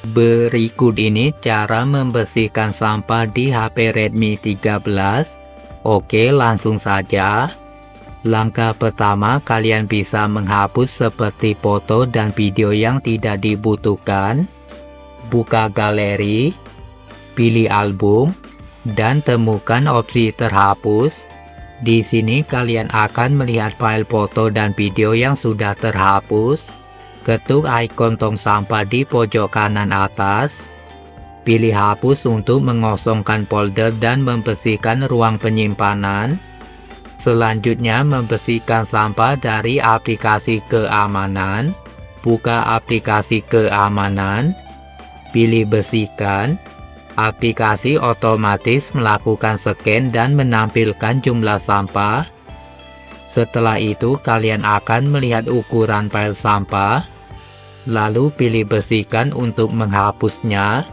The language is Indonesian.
Berikut ini cara membersihkan sampah di HP Redmi 13. Oke, langsung saja. Langkah pertama, kalian bisa menghapus seperti foto dan video yang tidak dibutuhkan. Buka galeri, pilih album, dan temukan opsi terhapus. Di sini kalian akan melihat file foto dan video yang sudah terhapus. Ketuk ikon tong sampah di pojok kanan atas. Pilih hapus untuk mengosongkan folder dan membersihkan ruang penyimpanan. Selanjutnya, membersihkan sampah dari aplikasi keamanan. Buka aplikasi keamanan. Pilih bersihkan. Aplikasi otomatis melakukan scan dan menampilkan jumlah sampah. Setelah itu, kalian akan melihat ukuran file sampah. Lalu pilih bersihkan untuk menghapusnya.